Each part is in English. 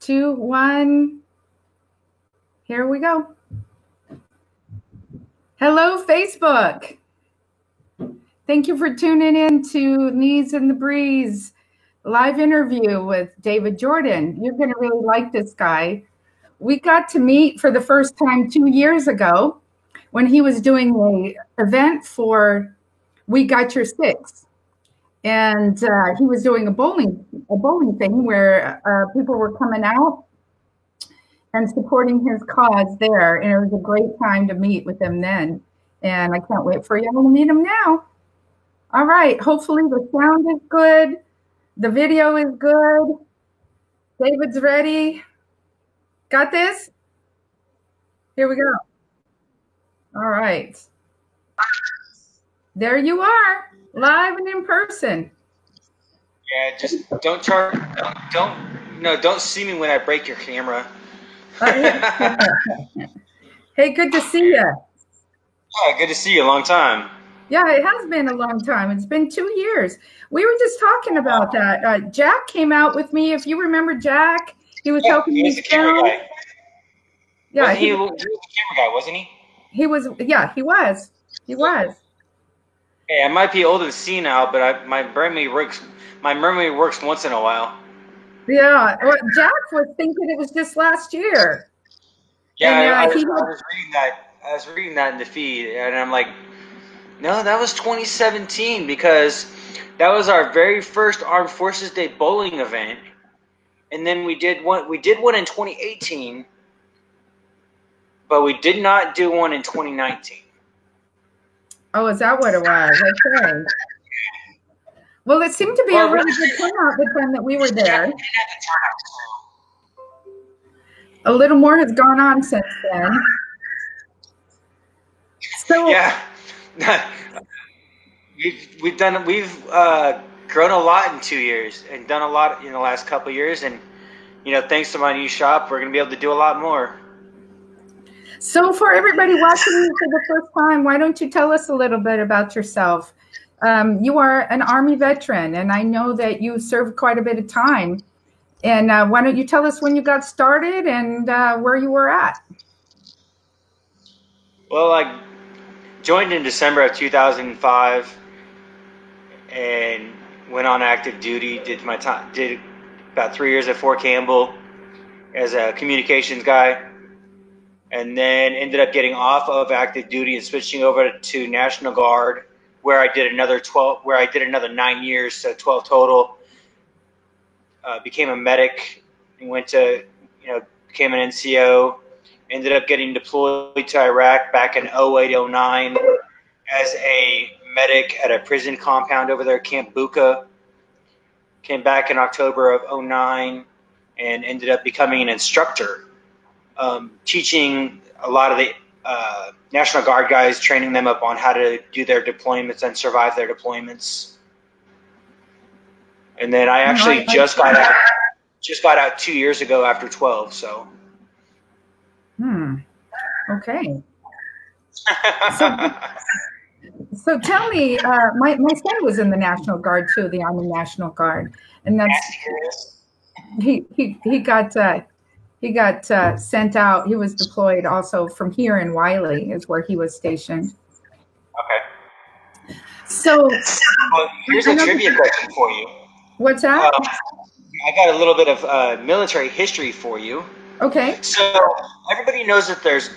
2, 1. Here we go. Hello, Facebook. Thank you for tuning in to Knees in the Breeze live interview with David Jordan. You're going to really like this guy. We got to meet for the first time 2 years ago when he was doing an event for We Got Your Six. And he was doing a bowling thing where people were coming out and supporting his cause there. And it was a great time to meet with him then. And I can't wait for y'all to meet him now. All right. Hopefully the sound is good. The video is good. David's ready. Got this? Here we go. All right. There you are, live and in person. Yeah, just don't see me when I break your camera. Hey, good to see you. Yeah, good to see you. A long time. Yeah, it has been a long time. It's been 2 years. We were just talking about that. Jack came out with me. If you remember Jack, he was helping me. He was the camera guy. Yeah, he was the camera guy, wasn't he? He was. Yeah, he was. He was. Hey, I might be old and senile, but my memory works once in a while. Yeah, well, Jack was thinking it was just last year. Yeah, and, I was reading that in the feed, and I'm like, no, that was 2017 because that was our very first Armed Forces Day bowling event, and then we did one in 2018, but we did not do one in 2019. Oh, is that what it was? Okay. Well, it seemed to be a really good turnout the time that we were there. A little more has gone on since then. So yeah, we've grown a lot in 2 years and done a lot in the last couple of years, and thanks to my new shop, we're gonna be able to do a lot more. So for everybody watching you for the first time, why don't you tell us a little bit about yourself? You are an Army veteran, and I know that you served quite a bit of time. And why don't you tell us when you got started and where you were at? Well, I joined in December of 2005 and went on active duty. Did about 3 years at Fort Campbell as a communications guy. And then ended up getting off of active duty and switching over to National Guard, where I did another 9 years, so 12 total. Became a medic and became an NCO. Ended up getting deployed to Iraq back in 2008-09 as a medic at a prison compound over there, Camp Bucca. Came back in October of 2009 and ended up becoming an instructor. Teaching a lot of the National Guard guys, training them up on how to do their deployments and survive their deployments. And then I actually just got out 2 years ago after 12. So. Okay. So tell me, my son was in the National Guard too, the Army National Guard, and that's he got sent out. He was deployed also from here in Wiley is where he was stationed. Okay. So here's a trivia question for you. What's that? I got a little bit of military history for you. Okay. So everybody knows that there's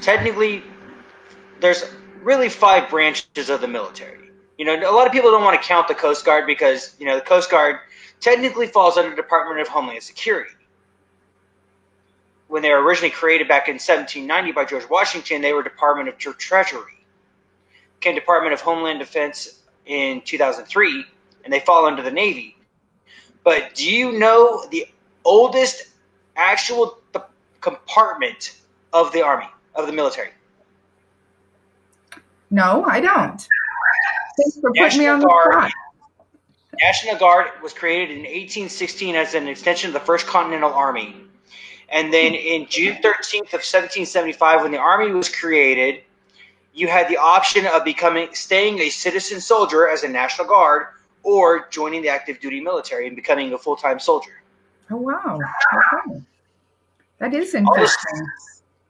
really 5 branches of the military. A lot of people don't want to count the Coast Guard because, the Coast Guard technically falls under the Department of Homeland Security. When they were originally created back in 1790 by George Washington, they were Department of Treasury. Became Department of Homeland Defense in 2003, and they fall under the Navy. But do you know the oldest actual compartment of the Army, of the military? No, I don't. Thanks for putting me on the spot. National Guard was created in 1816 as an extension of the First Continental Army. And then in June 13th of 1775, when the Army was created, you had the option of staying a citizen soldier as a National Guard or joining the active duty military and becoming a full-time soldier. Oh, wow. Okay. That is interesting.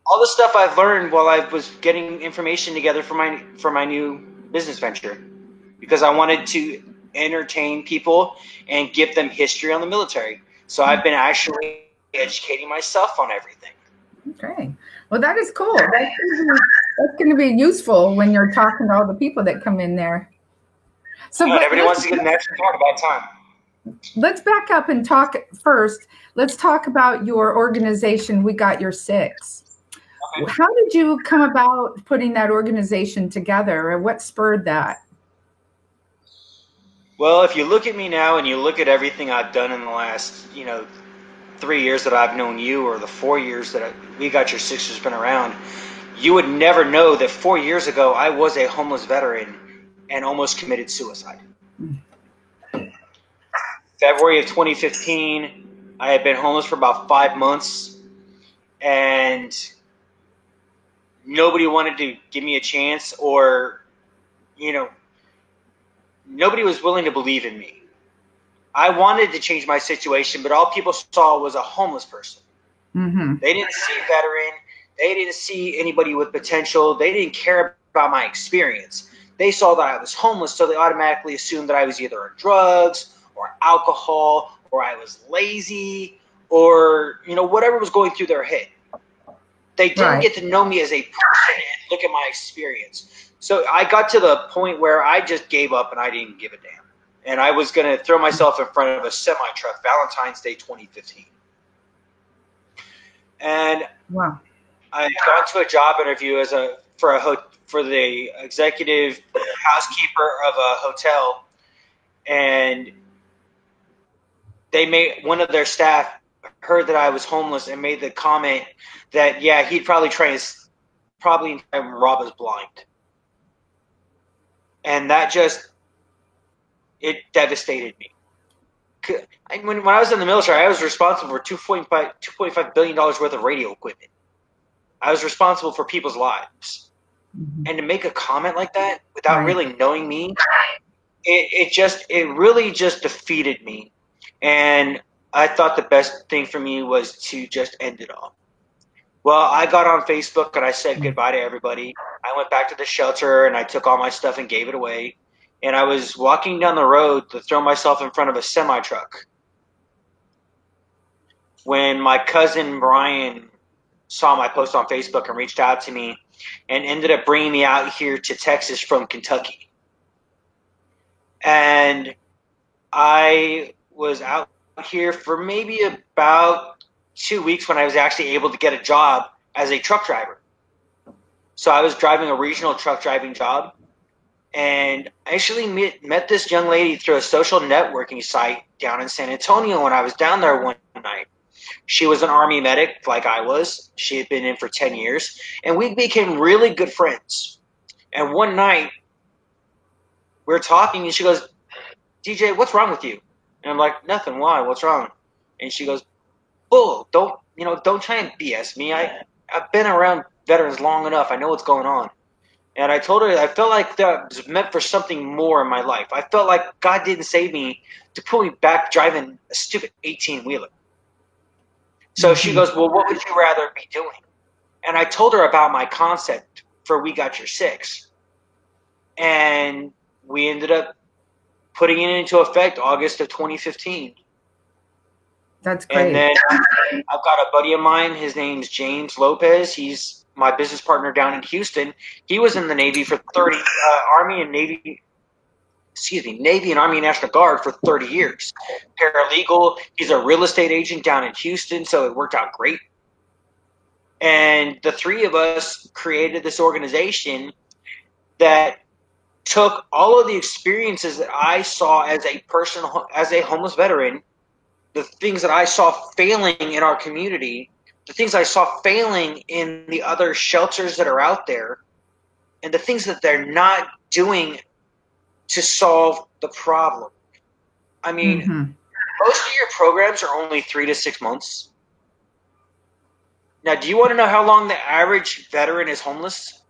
All the stuff I've learned while I was getting information together for my new business venture, because I wanted to entertain people and give them history on the military. So I've been actually educating myself on everything. Okay. Well, that is cool. That's going to be useful when you're talking to all the people that come in there. So everybody wants to get an extra part about time. Let's back up and talk first. Let's talk about your organization, We Got Your Six. Okay. How did you come about putting that organization together, or what spurred that? Well, if you look at me now and you look at everything I've done in the last, 3 years that I've known you, or the 4 years that We Got Your Six has been around, you would never know that 4 years ago I was a homeless veteran and almost committed suicide. February of 2015, I had been homeless for about 5 months, and nobody wanted to give me a chance, or, nobody was willing to believe in me. I wanted to change my situation, but all people saw was a homeless person. Mm-hmm. They didn't see a veteran. They didn't see anybody with potential. They didn't care about my experience. They saw that I was homeless, so they automatically assumed that I was either on drugs or alcohol, or I was lazy, or, whatever was going through their head. They didn't get to know me as a person and look at my experience. So I got to the point where I just gave up and I didn't give a damn. And I was going to throw myself in front of a semi-truck, Valentine's Day 2015. And wow. I got to a job interview for the executive housekeeper of a hotel, and one of their staff heard that I was homeless and made the comment that, yeah, he'd probably try and rob us blind. And that it devastated me. When I was in the military, I was responsible for $2.5 billion worth of radio equipment. I was responsible for people's lives. Mm-hmm. And to make a comment like that without really knowing me, it really just defeated me. And I thought the best thing for me was to just end it all. Well, I got on Facebook and I said goodbye to everybody. I went back to the shelter and I took all my stuff and gave it away. And I was walking down the road to throw myself in front of a semi-truck when my cousin Brian saw my post on Facebook and reached out to me and ended up bringing me out here to Texas from Kentucky. And I was out here for maybe about 2 weeks when I was actually able to get a job as a truck driver. So I was driving a regional truck driving job, and I actually met this young lady through a social networking site down in San Antonio when I was down there one night. She was an Army medic like I was. She had been in for 10 years, and we became really good friends. And one night we were talking, and she goes, "DJ, what's wrong with you?" And I'm like, "Nothing. Why? What's wrong?" And she goes, "Bull, don't try and BS me. I've been around veterans long enough. I know what's going on." And I told her I felt like that was meant for something more in my life. I felt like God didn't save me to put me back driving a stupid 18-wheeler. So she goes, "Well, what would you rather be doing?" And I told her about my concept for We Got Your Six. And we ended up putting it into effect August of 2015. That's great. And then I've got a buddy of mine. His name's James Lopez. He's my business partner down in Houston. He was in the Navy for Navy and Army National Guard for 30 years. Paralegal. He's a real estate agent down in Houston, so it worked out great. And the three of us created this organization that took all of the experiences that I saw as a homeless veteran, the things that I saw failing in our community, the things I saw failing in the other shelters that are out there, and the things that they're not doing to solve the problem. I mean, most of your programs are only 3 to 6 months. Now, do you want to know how long the average veteran is homeless?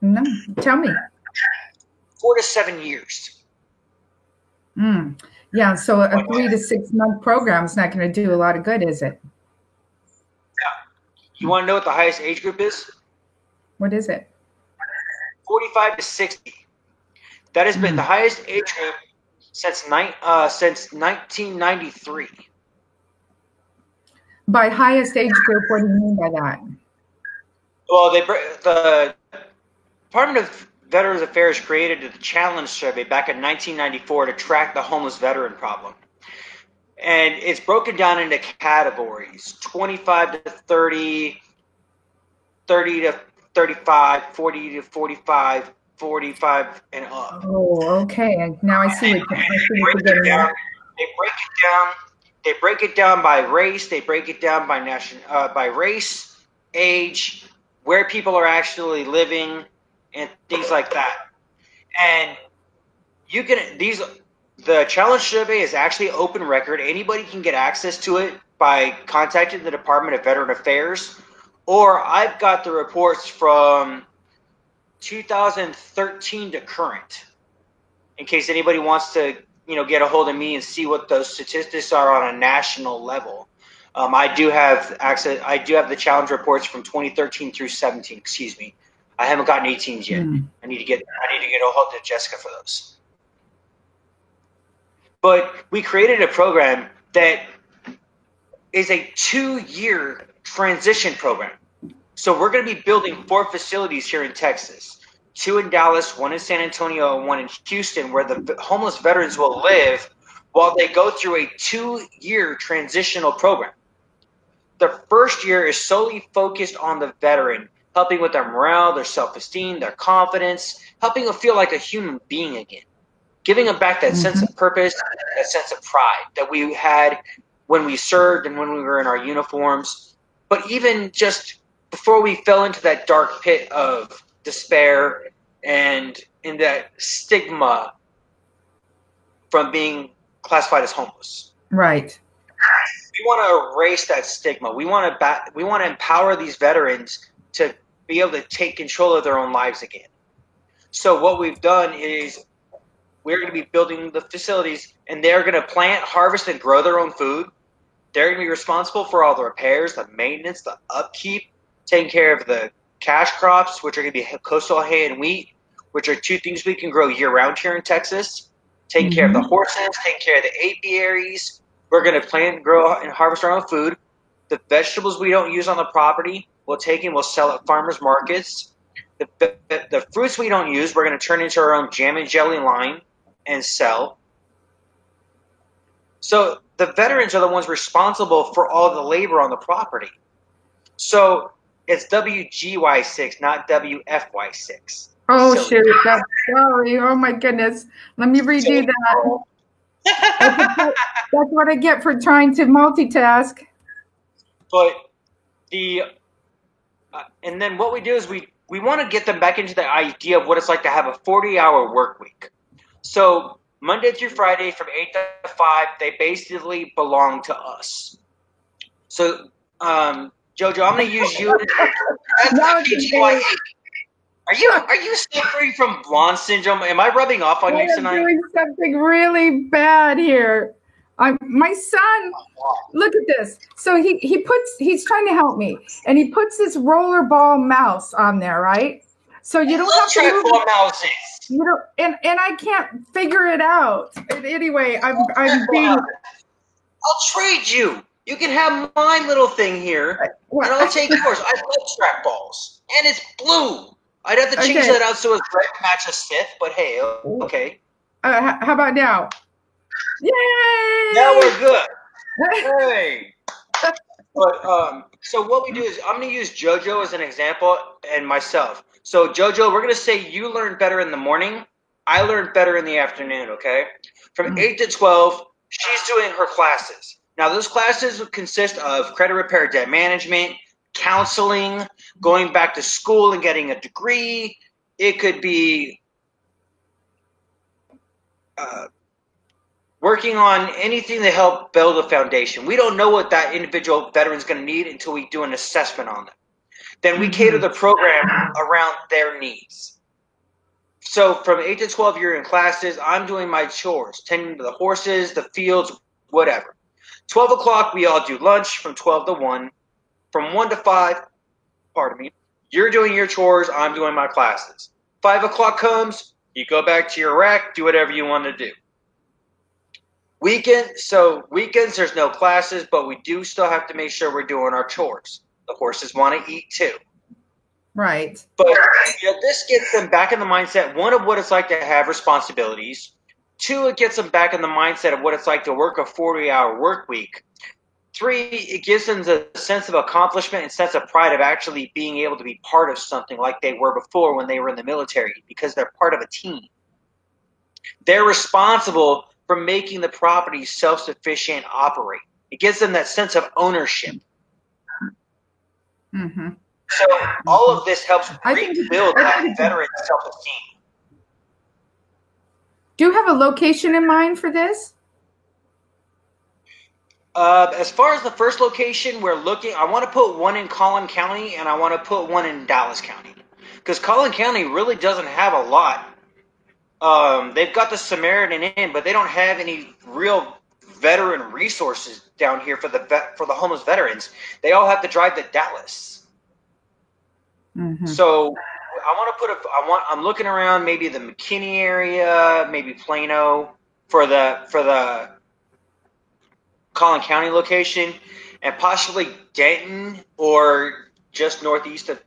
No, tell me. 4 to 7 years. Yeah, so a 3 to 6 month program is not going to do a lot of good, is it? You want to know what the highest age group is? What is it? 45 to 60. That has been the highest age group since 1993. By highest age group, what do you mean by that? Well, the Department of Veterans Affairs created the Challenge Survey back in 1994 to track the homeless veteran problem. And it's broken down into categories: 25 to 30, 30 to 35, 40 to 45, 45 and up. Oh, okay. Now I see what you're getting at. They break it down by race. They break it down by race, age, where people are actually living, and things like that. And the Challenge Survey is actually open record. Anybody can get access to it by contacting the Department of Veteran Affairs, or I've got the reports from 2013 to current, in case anybody wants to, get a hold of me and see what those statistics are on a national level. I do have access. I do have the challenge reports from 2013 through 17. Excuse me, I haven't gotten 18s yet. I need to get a hold of Jessica for those. But we created a program that is a 2-year transition program. So we're going to be building 4 facilities here in Texas, 2 in Dallas, 1 in San Antonio, and 1 in Houston, where the homeless veterans will live while they go through a 2-year transitional program. The first year is solely focused on the veteran, helping with their morale, their self-esteem, their confidence, helping them feel like a human being again, giving them back that sense of purpose, that sense of pride that we had when we served and when we were in our uniforms. But even just before we fell into that dark pit of despair and in that stigma from being classified as homeless. Right. We want to erase that stigma. We want to empower these veterans to be able to take control of their own lives again. So what we've done is we're going to be building the facilities, and they're going to plant, harvest, and grow their own food. They're going to be responsible for all the repairs, the maintenance, the upkeep, taking care of the cash crops, which are going to be coastal hay and wheat, which are 2 things we can grow year-round here in Texas. Taking care of the horses, taking care of the apiaries. We're going to plant, grow, and harvest our own food. The vegetables we don't use on the property, we'll take and we'll sell at farmers markets. The fruits we don't use, we're going to turn into our own jam and jelly line and sell. So the veterans are the ones responsible for all the labor on the property. So it's WGY6, not WFY6. Oh, shoot. Sorry. Oh, my goodness. Let me redo that. That's what I get for trying to multitask. But and then what we do is we want to get them back into the idea of what it's like to have a 40-hour work week. So Monday through Friday from 8 to 5, they basically belong to us. So, Jojo, I'm going to use you. Are you suffering from blonde syndrome? Am I rubbing off on you tonight? I'm doing something really bad here. My son, look at this. So he's trying to help me, and he puts this rollerball mouse on there, right? So you don't have to move mouses. You know, and I can't figure it out. Anyway, I'm being. I'll trade you. You can have my little thing here, and I'll take yours. I love trackballs, and it's blue. I'd have to change that out so it's red to match a Sith, but hey, okay. How about now? Yay! Now we're good. Hey. But so what we do is I'm going to use JoJo as an example and myself. So JoJo, we're going to say you learn better in the morning. I learn better in the afternoon, okay? From 8 to 12, she's doing her classes. Now, those classes consist of credit repair, debt management, counseling, going back to school and getting a degree. It could be working on anything to help build a foundation. We don't know what that individual veteran is going to need until we do an assessment on them. Then we cater the program around their needs. So from 8 to 12, you're in classes. I'm doing my chores, tending to the horses, the fields, whatever. 12 o'clock, we all do lunch from 12 to 1. from 1 to 5, pardon me, you're doing your chores, I'm doing my classes. 5 o'clock comes, you go back to your rack, do whatever you want to do. Weekends, there's no classes, but we do still have to make sure we're doing our chores. The horses want to eat too. Right. But this gets them back in the mindset, one, of what it's like to have responsibilities. 2, it gets them back in the mindset of what it's like to work a 40-hour work week. 3, it gives them the sense of accomplishment and sense of pride of actually being able to be part of something like they were before when they were in the military, because they're part of a team. They're responsible for making the property self-sufficient operate. It gives them that sense of ownership. Mm-hmm. So all of this helps rebuild that veteran self-esteem. Do you have a location in mind for this? As far as the first location, I want to put one in Collin County, and I want to put one in Dallas County. Because Collin County really doesn't have a lot. They've got the Samaritan Inn, but they don't have any real veteran resources down here for the homeless veterans. They all have to drive to Dallas. Mm-hmm. So I'm looking around maybe the McKinney area, maybe Plano for the Collin County location, and possibly Denton or just northeast of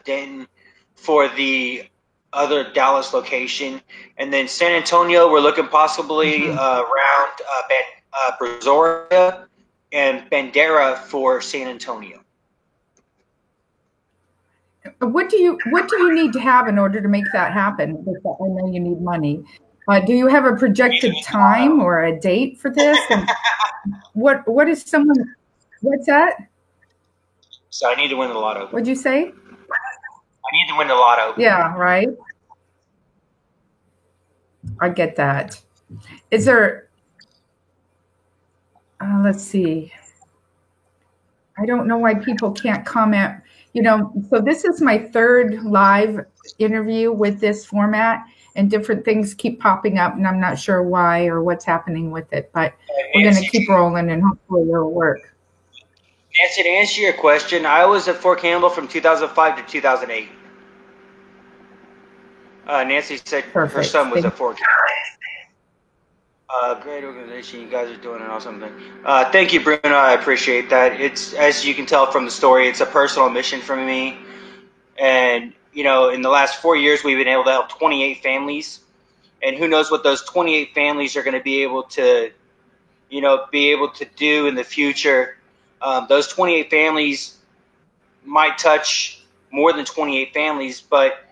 Denton for the other Dallas location. And then San Antonio, we're looking possibly around Brazoria and Bandera for San Antonio. What do you need to have in order to make that happen? I know you need money. Do you have a projected time or a date for this? And what is someone? What's that? So I need to win the lotto. What'd you say? I need to win the lotto. Yeah, right. I get that. Is there? Let's see. I don't know why people can't comment. So this is my third live interview with this format, and different things keep popping up, and I'm not sure why or what's happening with it, but we're going to keep rolling, and hopefully it'll work. Nancy, to answer your question, I was at Fort Campbell from 2005 to 2008. Nancy said her son was at Fort Campbell. Great organization. You guys are doing an awesome thing. Thank you, Bruno. I appreciate that. It's, as you can tell from the story, it's a personal mission for me. And, in the last 4 years, we've been able to help 28 families. And who knows what those 28 families are going to be able to, do in the future. Those 28 families might touch more than 28 families, but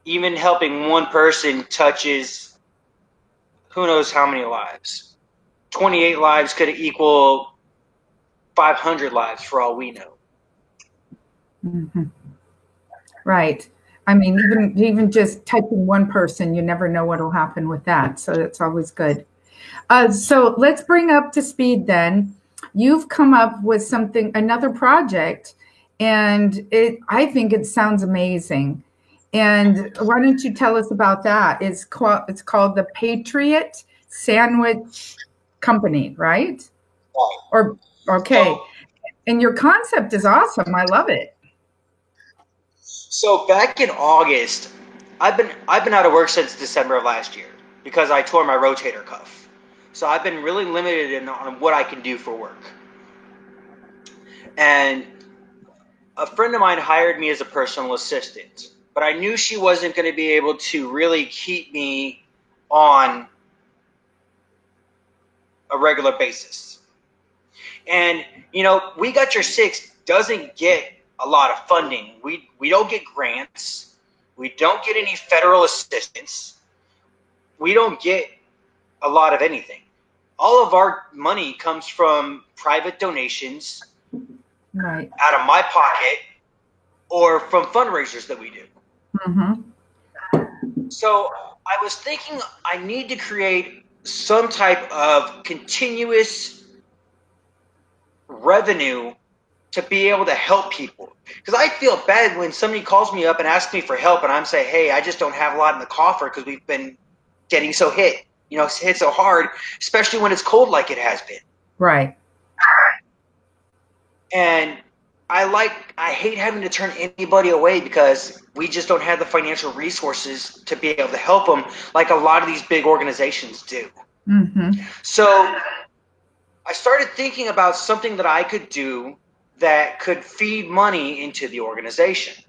even helping one person touches who knows how many lives. 28 lives could equal 500 lives for all we know. Mm-hmm. Right. I mean, even just typing one person, you never know what will happen with that. So that's always good. So let's bring up to speed then. You've come up with another project, and I think it sounds amazing. And why don't you tell us about that? It's called the Patriot Sandwich Company, right? Or okay. And your concept is awesome. I love it. So back in August, I've been out of work since December of last year because I tore my rotator cuff. So I've been really limited on what I can do for work. And a friend of mine hired me as a personal assistant. But I knew she wasn't going to be able to really keep me on a regular basis. And, We Got Your Six doesn't get a lot of funding. We don't get grants. We don't get any federal assistance. We don't get a lot of anything. All of our money comes from private donations, right, out of my pocket, or from fundraisers that we do. Mm-hmm. So I was thinking I need to create some type of continuous revenue to be able to help people. Because I feel bad when somebody calls me up and asks me for help and I'm saying, hey, I just don't have a lot in the coffer because we've been getting so hit so hard, especially when it's cold like it has been. Right. And I hate having to turn anybody away because we just don't have the financial resources to be able to help them like a lot of these big organizations do. Mm-hmm. So I started thinking about something that I could do that could feed money into the organization.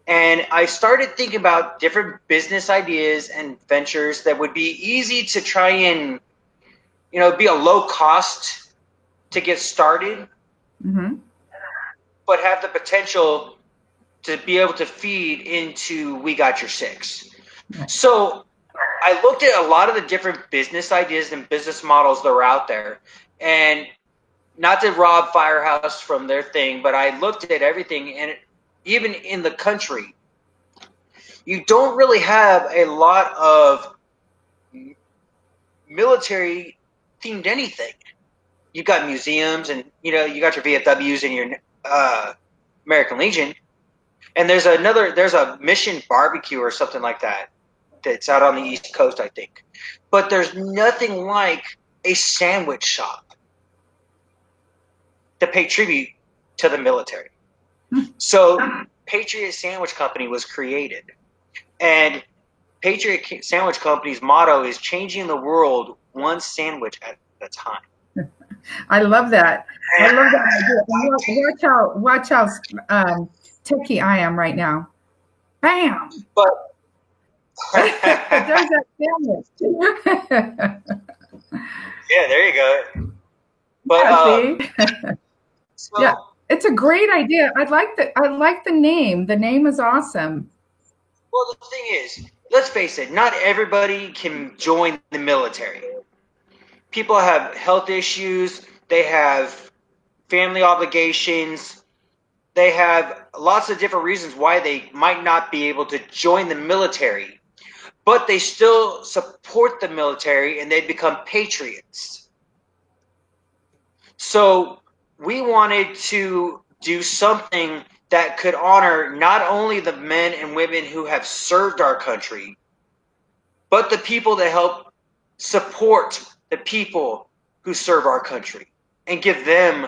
And I started thinking about different business ideas and ventures that would be easy to try and, be a low cost to get started, Mm-hmm. but have the potential to be able to feed into We Got Your Six. Right. So I looked at a lot of the different business ideas and business models that are out there, and not to rob Firehouse from their thing, but I looked at everything, and even in the country, you don't really have a lot of military themed anything. You got museums, and you got your VFWs and your American Legion, and there's a Mission Barbecue or something like that that's out on the East Coast, I think. But there's nothing like a sandwich shop to pay tribute to the military. So Patriot Sandwich Company was created. And Patriot Sandwich Company's motto is changing the world one sandwich at a time. I love that. I love that idea. Watch how techie I am right now. Bam! But There's that sandwich. yeah, there you go. But yeah, it's a great idea. I like the name. The name is awesome. Well, the thing is, let's face it, not everybody can join the military. People have health issues, they have family obligations, they have lots of different reasons why they might not be able to join the military, but they still support the military and they become patriots. So we wanted to do something that could honor not only the men and women who have served our country, but the people that help support the people who serve our country and give them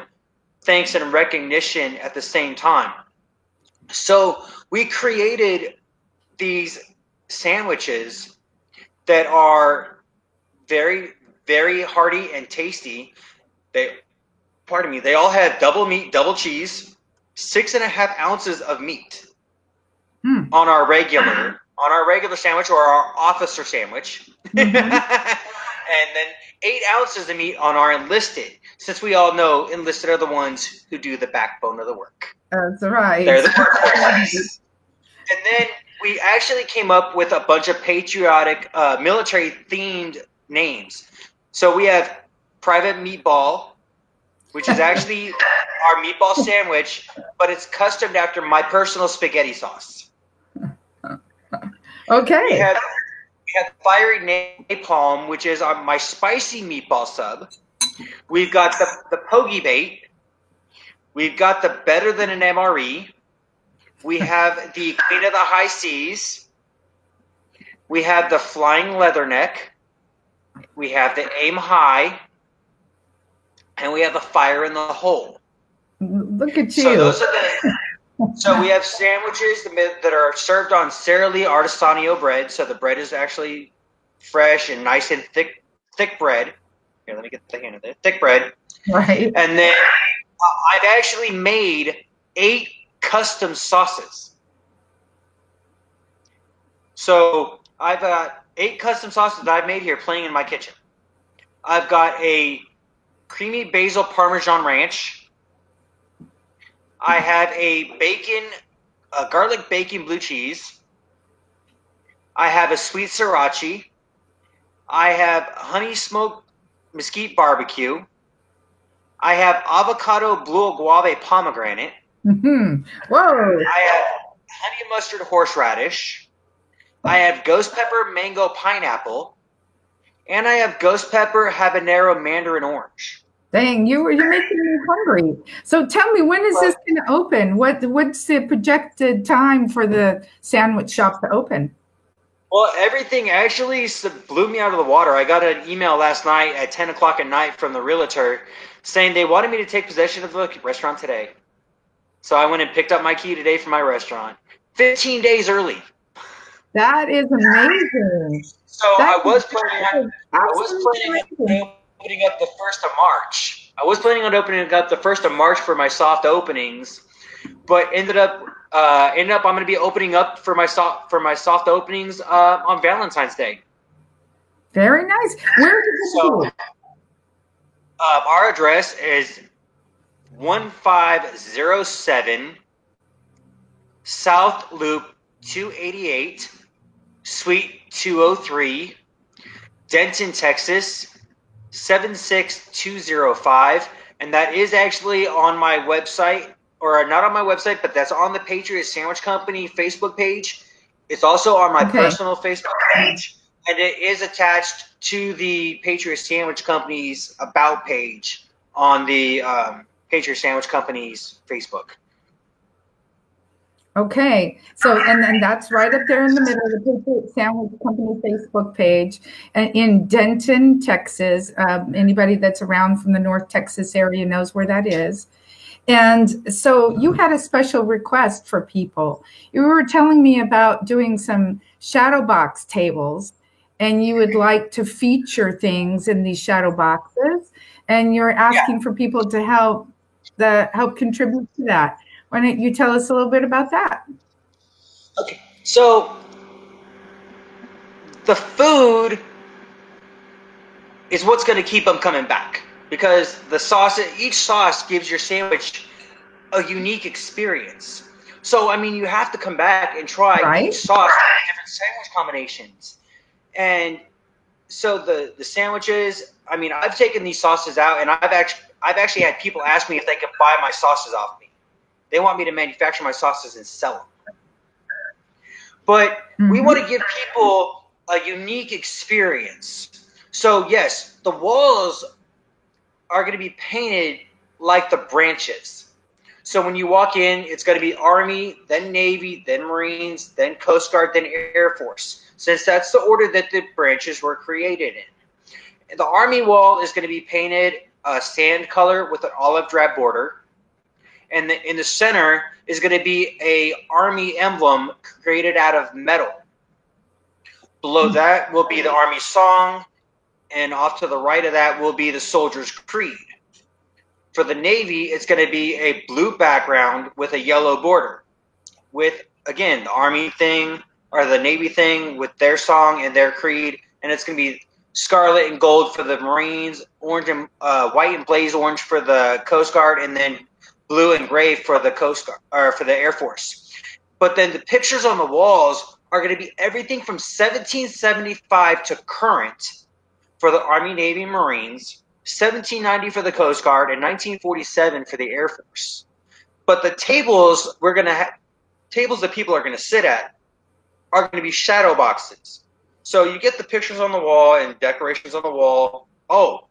thanks and recognition at the same time. So we created these sandwiches that are very, very hearty and tasty. They all have double meat, double cheese, 6.5 ounces of meat on our regular sandwich or our officer sandwich. Mm-hmm. And then 8 ounces of meat on our enlisted, since we all know enlisted are the ones who do the backbone of the work. That's right. They're the workforce. And then we actually came up with a bunch of patriotic military-themed names. So we have Private Meatball, which is actually our meatball sandwich, but it's customed after my personal spaghetti sauce. Okay. We have Fiery Napalm, which is my spicy meatball sub. We've got the Pogey Bait. We've got the Better Than an MRE. We have the Queen of the High Seas. We have the Flying Leatherneck. We have the Aim High. And we have the Fire in the Hole. Look at you. So those are so we have sandwiches that are served on Sara Lee Artisanio bread. So the bread is actually fresh and nice and thick bread. Here, let me get the hand of it. Thick bread. Right. And then I've actually made 8 custom sauces. So I've got 8 custom sauces that I've made here playing in my kitchen. I've got a creamy basil Parmesan ranch. I have a garlic bacon blue cheese. I have a sweet sriracha. I have honey smoked mesquite barbecue. I have avocado blue guave pomegranate. Mm-hmm. Whoa. I have honey mustard horseradish. I have ghost pepper mango pineapple. And I have ghost pepper habanero mandarin orange. Dang, you're making me hungry. So tell me, when is this going to open? What's the projected time for the sandwich shop to open? Well, everything actually blew me out of the water. I got an email last night at 10 o'clock at night from the realtor saying they wanted me to take possession of the restaurant today. So I went and picked up my key today for my restaurant. 15 days early. That is amazing. So I was planning on opening up the 1st of March. I was planning on opening up the 1st of March for my soft openings, but ended up I'm going to be opening up for my soft openings on Valentine's Day. Very nice. Where is it? So our address is 1507 South Loop 288, Suite 203, Denton, Texas 76205, and that is actually on my website. Or not on my website, but that's on the Patriot Sandwich Company Facebook page. It's also on my personal Facebook page, and it is attached to the Patriot Sandwich Company's About page on the Patriot Sandwich Company's Facebook. Okay, so and then that's right up there in the middle of the Patriot Sandwich Company Facebook page in Denton, Texas. Anybody that's around from the North Texas area knows where that is. And so you had a special request for people. You were telling me about doing some shadow box tables, and you would like to feature things in these shadow boxes, and you're asking for people to help contribute to that. Why don't you tell us a little bit about that? Okay, so the food is what's going to keep them coming back. Because each sauce gives your sandwich a unique experience. So, I mean, you have to come back and try each sauce with different sandwich combinations. And so the sandwiches, I mean, I've taken these sauces out, and I've actually had people ask me if they can buy my sauces off me. They want me to manufacture my sauces and sell them. But we want to give people a unique experience. So, yes, the walls are going to be painted like the branches. So when you walk in, it's going to be Army, then Navy, then Marines, then Coast Guard, then Air Force, since that's the order that the branches were created in. And the Army wall is going to be painted a sand color with an olive drab border. And in the center is going to be a Army emblem created out of metal. Below that will be the Army song, and off to the right of that will be the Soldier's Creed. For the Navy, it's going to be a blue background with a yellow border, with, again, the Army thing or the Navy thing with their song and their creed, and it's going to be scarlet and gold for the Marines, orange and white and blaze orange for the Coast Guard, and then blue and gray for the Coast Guard or for the Air Force. But then the pictures on the walls are going to be everything from 1775 to current for the Army, Navy, Marines, 1790 for the Coast Guard, and 1947 for the Air Force. But the tables tables that people are going to sit at are going to be shadow boxes. So you get the pictures on the wall and decorations on the wall. Oh,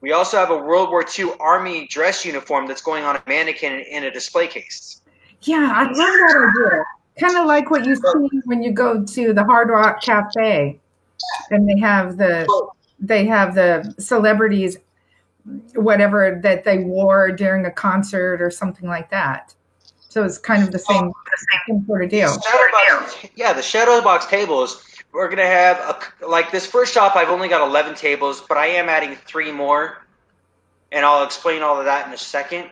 we also have a World War II Army dress uniform that's going on a mannequin in a display case. Yeah, I love that idea. Kind of like what you see when you go to the Hard Rock Cafe, and they have the celebrities, whatever that they wore during a concert or something like that. So it's kind of the same sort of deal. The shadow box tables, we're going to have, like this first shop, I've only got 11 tables, but I am adding 3 more, and I'll explain all of that in a second.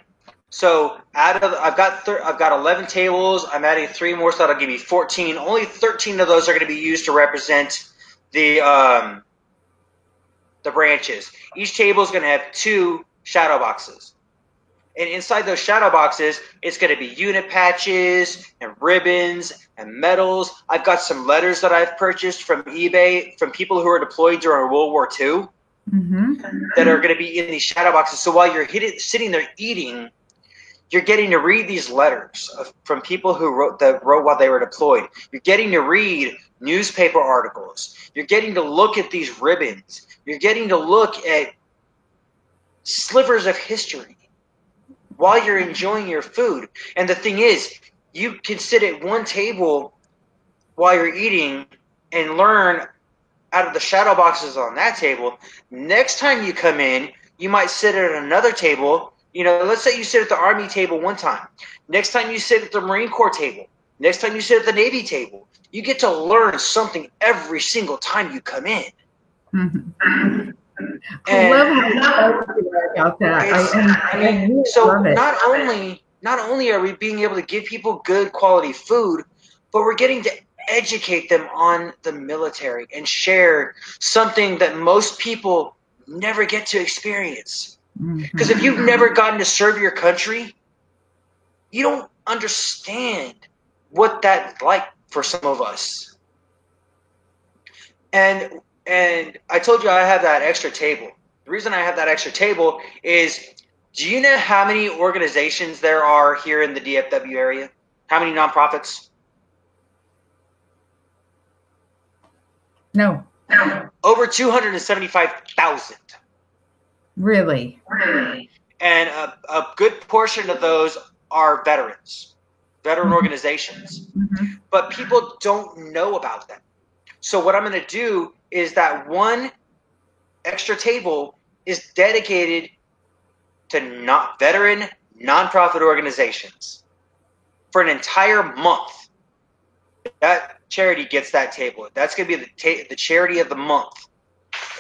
So I've got 11 tables. I'm adding 3 more, so that'll give me 14. Only 13 of those are going to be used to represent the branches. Each table is going to have 2 shadow boxes. And inside those shadow boxes, it's going to be unit patches and ribbons and medals. I've got some letters that I've purchased from eBay from people who are deployed during World War II that are going to be in these shadow boxes. So while you're sitting there eating, you're getting to read these letters from people who wrote while they were deployed. You're getting to read newspaper articles. You're getting to look at these ribbons. You're getting to look at slivers of history while you're enjoying your food. And the thing is, you can sit at one table while you're eating and learn out of the shadow boxes on that table. Next time you come in, you might sit at another table. Let's say you sit at the Army table one time. Next time you sit at the Marine Corps table. Next time you sit at the Navy table. You get to learn something every single time you come in. Mm-hmm. I love how you about that. I really love it. Not only are we being able to give people good quality food, but we're getting to educate them on the military and share something that most people never get to experience. Because if you've never gotten to serve your country, you don't understand what that's like for some of us. And I told you I have that extra table. The reason I have that extra table is, do you know how many organizations there are here in the DFW area? How many nonprofits? No. Over 275,000. Really? And a good portion of those are veteran organizations. Mm-hmm. But people don't know about them. So what I'm going to do is that one extra table is dedicated to veteran nonprofit organizations for an entire month. That charity gets that table. That's going to be the charity of the month.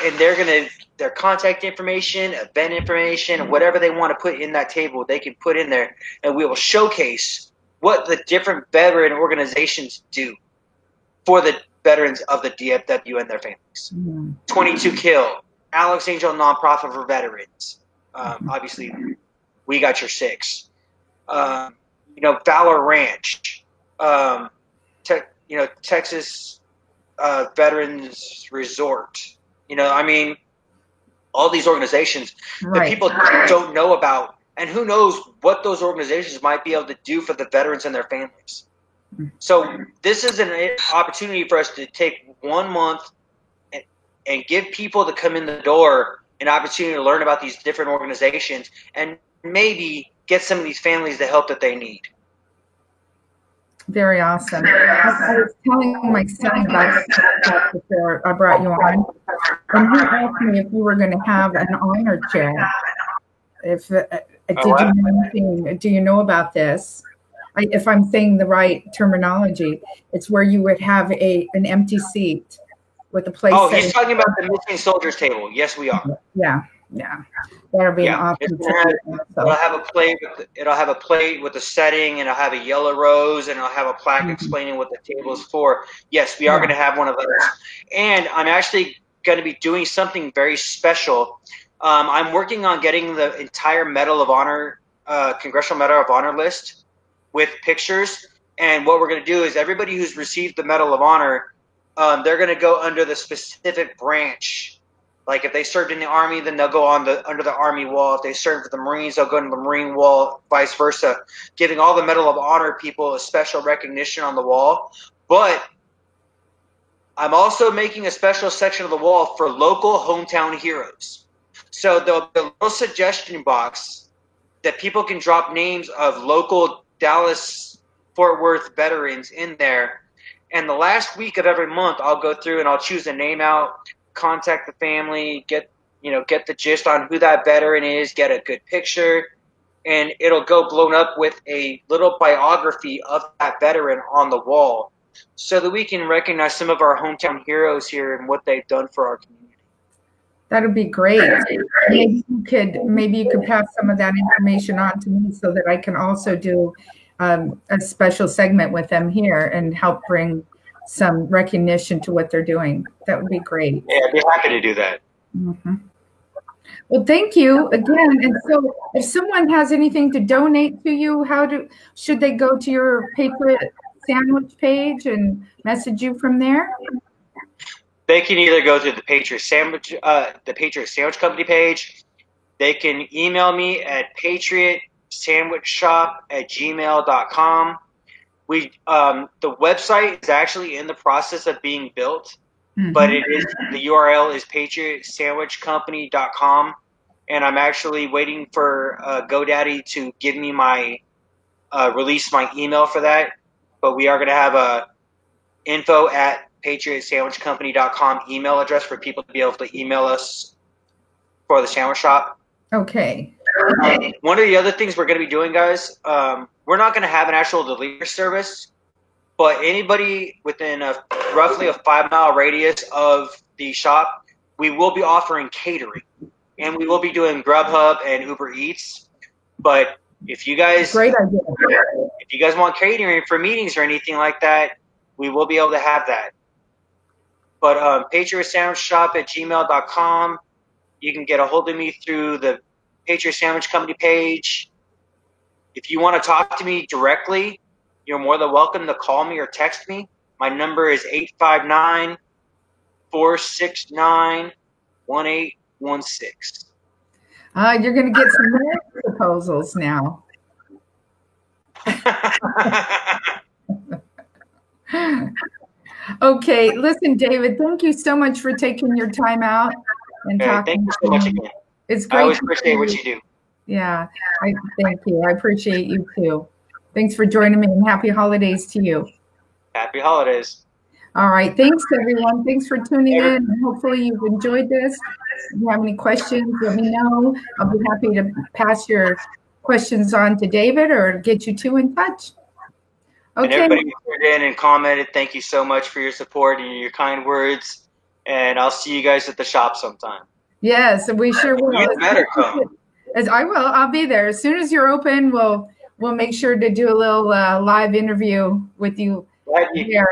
And their contact information, event information, whatever they want to put in that table, they can put in there. And we will showcase what the different veteran organizations do for the veterans of the DFW and their families. 22 Kill, Alex Angel Nonprofit for Veterans. Obviously, We Got Your Six. Valor Ranch. Texas Veterans Resort. All these organizations that people don't know about, and who knows what those organizations might be able to do for the veterans and their families. So this is an opportunity for us to take 1 month and give people to come in the door an opportunity to learn about these different organizations and maybe get some of these families the help that they need. Very awesome. I was telling my son about that before I brought you on, and he asked me if you were going to have an honor chair. Do you know about this? If I'm saying the right terminology, it's where you would have an empty seat with a place. Oh, he's talking about the missing soldiers table. Yes, we are. Yeah. That'll be an awesome. It'll have a plate with a setting, and it'll have a yellow rose, and it'll have a plaque explaining what the table is for. Yes, we are going to have one of those. And I'm actually going to be doing something very special. I'm working on getting the entire Medal of Honor, Congressional Medal of Honor list with pictures. And what we're going to do is everybody who's received the Medal of Honor, they're going to go under the specific branch. Like if they served in the Army, then they'll go under the Army wall. If they served with the Marines, they'll go into the Marine wall, vice versa, giving all the Medal of Honor people a special recognition on the wall. But I'm also making a special section of the wall for local hometown heroes. So there'll be a little suggestion box that people can drop names of local Dallas-Fort Worth veterans in there. And the last week of every month, I'll go through and I'll choose a name out, contact the family, get the gist on who that veteran is, get a good picture, and it'll go blown up with a little biography of that veteran on the wall so that we can recognize some of our hometown heroes here and what they've done for our community. That would be great. Maybe you could pass some of that information on to me so that I can also do a special segment with them here and help bring some recognition to what they're doing. That would be great. Yeah, I'd be happy to do that. Mm-hmm. Well, thank you again. And so if someone has anything to donate to you, should they go to your Patriot Sandwich page and message you from there? They can either go to the Patriot Sandwich Company page. They can email me at patriotsandwichshop@gmail.com. The website is actually in the process of being built, but the URL is patriotsandwichcompany.com, and I'm actually waiting for GoDaddy to give me release my email for that. But we are going to have info at patriotsandwichcompany.com email address for people to be able to email us for the sandwich shop. Okay. One of the other things we're going to be doing, guys, we're not going to have an actual delivery service, but anybody within roughly a 5-mile radius of the shop, we will be offering catering, and we will be doing Grubhub and Uber Eats. But if you guys, great idea. If you guys want catering for meetings or anything like that, we will be able to have that. But patriotsandwichshop@gmail.com. You can get a hold of me through the Patriot Sandwich Company page. If you want to talk to me directly, you're more than welcome to call me or text me. My number is 859-469-1816. You're going to get some more proposals now. Okay, listen, David, thank you so much for taking your time out and talking. Thank you so much again. It's great. I always appreciate what you do. Yeah, thank you. I appreciate you too. Thanks for joining me, and happy holidays to you. Happy holidays. All right. Thanks, everyone. Thanks for tuning in. Hopefully you've enjoyed this. If you have any questions, let me know. I'll be happy to pass your questions on to David or get you two in touch. Okay. And everybody who tuned in and commented, thank you so much for your support and your kind words. And I'll see you guys at the shop sometime. Yes, we sure will. You better come. I will. I'll be there. As soon as you're open, we'll make sure to do a little live interview with you.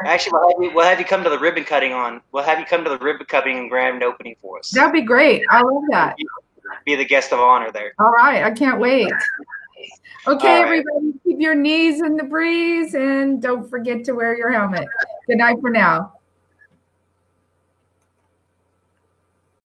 Actually, we'll have you come to the ribbon cutting We'll have you come to the ribbon cutting and grand opening for us. That'd be great. I love that. Be the guest of honor there. All right. I can't wait. Okay, right. Everybody, keep your knees in the breeze and don't forget to wear your helmet. Good night for now.